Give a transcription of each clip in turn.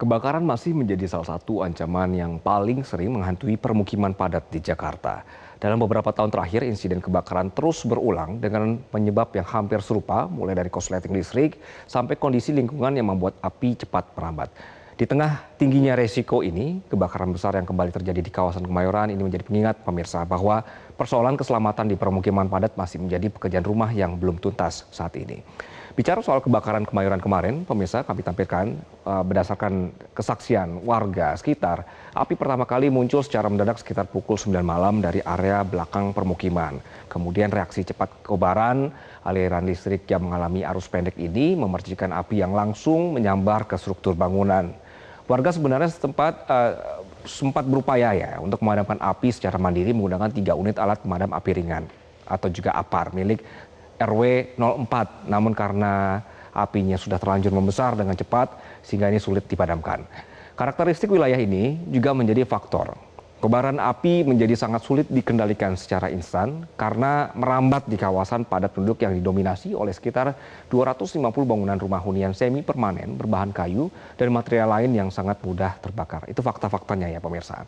Kebakaran masih menjadi salah satu ancaman yang paling sering menghantui permukiman padat di Jakarta. Dalam beberapa tahun terakhir, insiden kebakaran terus berulang dengan penyebab yang hampir serupa, mulai dari korsleting listrik sampai kondisi lingkungan yang membuat api cepat merambat. Di tengah tingginya resiko ini, kebakaran besar yang kembali terjadi di kawasan Kemayoran ini menjadi pengingat pemirsa bahwa persoalan keselamatan di permukiman padat masih menjadi pekerjaan rumah yang belum tuntas saat ini. Bicara soal kebakaran Kemayoran kemarin, pemirsa kami tampilkan berdasarkan kesaksian warga sekitar, api pertama kali muncul secara mendadak sekitar pukul 9 malam dari area belakang permukiman. Kemudian reaksi cepat kobaran, aliran listrik yang mengalami arus pendek ini memercikan api yang langsung menyambar ke struktur bangunan. Warga sebenarnya sempat berupaya ya untuk memadamkan api secara mandiri menggunakan 3 unit alat pemadam api ringan atau juga APAR milik RW 04. Namun karena apinya sudah terlanjur membesar dengan cepat sehingga ini sulit dipadamkan. Karakteristik wilayah ini juga menjadi faktor. Kobaran api menjadi sangat sulit dikendalikan secara instan karena merambat di kawasan padat penduduk yang didominasi oleh sekitar 250 bangunan rumah hunian semi permanen berbahan kayu dan material lain yang sangat mudah terbakar. Itu fakta-faktanya ya pemirsa.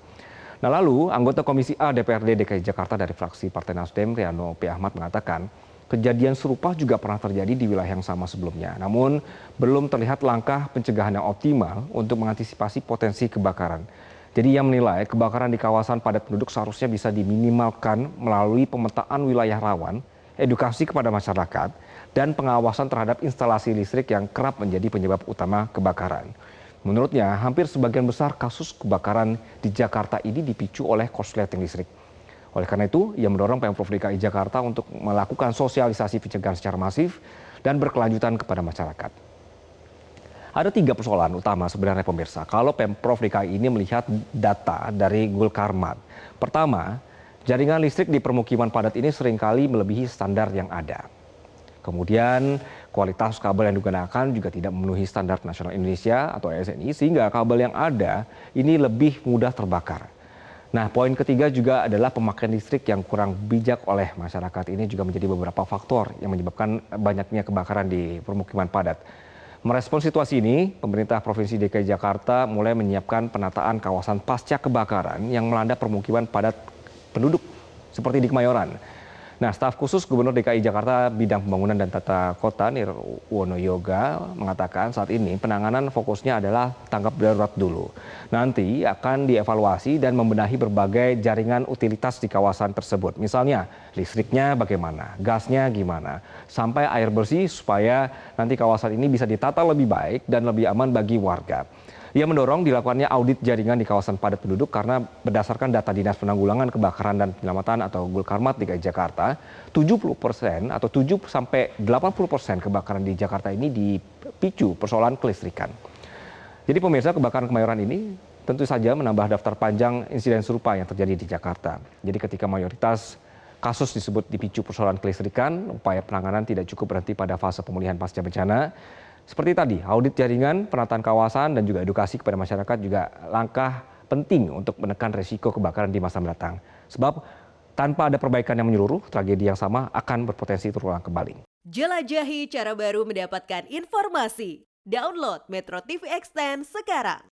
Nah lalu anggota Komisi A DPRD DKI Jakarta dari fraksi Partai Nasdem Riano P. Ahmad mengatakan kejadian serupa juga pernah terjadi di wilayah yang sama sebelumnya. Namun belum terlihat langkah pencegahan yang optimal untuk mengantisipasi potensi kebakaran. Jadi ia menilai kebakaran di kawasan padat penduduk seharusnya bisa diminimalkan melalui pemetaan wilayah rawan, edukasi kepada masyarakat, dan pengawasan terhadap instalasi listrik yang kerap menjadi penyebab utama kebakaran. Menurutnya, hampir sebagian besar kasus kebakaran di Jakarta ini dipicu oleh korsleting listrik. Oleh karena itu, ia mendorong Pemprov DKI Jakarta untuk melakukan sosialisasi pencegahan secara masif dan berkelanjutan kepada masyarakat. Ada 3 persoalan utama sebenarnya pemirsa kalau Pemprov DKI ini melihat data dari Gulkarmat. Pertama, jaringan listrik di permukiman padat ini seringkali melebihi standar yang ada. Kemudian kualitas kabel yang digunakan juga tidak memenuhi standar nasional Indonesia atau ASNI sehingga kabel yang ada ini lebih mudah terbakar. Nah, poin ketiga juga adalah pemakaian listrik yang kurang bijak oleh masyarakat. Ini juga menjadi beberapa faktor yang menyebabkan banyaknya kebakaran di permukiman padat. Merespons situasi ini, pemerintah Provinsi DKI Jakarta mulai menyiapkan penataan kawasan pasca kebakaran yang melanda permukiman padat penduduk seperti di Kemayoran. Nah, staf khusus Gubernur DKI Jakarta bidang pembangunan dan tata kota Nirwono Yoga mengatakan saat ini penanganan fokusnya adalah tanggap darurat dulu. Nanti akan dievaluasi dan membenahi berbagai jaringan utilitas di kawasan tersebut. Misalnya listriknya bagaimana, gasnya gimana, sampai air bersih supaya nanti kawasan ini bisa ditata lebih baik dan lebih aman bagi warga. Ia mendorong dilakukannya audit jaringan di kawasan padat penduduk karena berdasarkan data Dinas Penanggulangan Kebakaran dan Penyelamatan atau Gulkarmat DKI Jakarta, 70% atau 7-80% kebakaran di Jakarta ini dipicu persoalan kelistrikan. Jadi pemirsa, kebakaran Kemayoran ini tentu saja menambah daftar panjang insiden serupa yang terjadi di Jakarta. Jadi ketika mayoritas kasus disebut dipicu persoalan kelistrikan, upaya penanganan tidak cukup berhenti pada fase pemulihan pasca bencana. Seperti tadi, audit jaringan, penataan kawasan, dan juga edukasi kepada masyarakat juga langkah penting untuk menekan resiko kebakaran di masa mendatang. Sebab tanpa ada perbaikan yang menyeluruh, tragedi yang sama akan berpotensi terulang kembali. Jelajahi cara baru mendapatkan informasi. Download Metro TV Extend sekarang.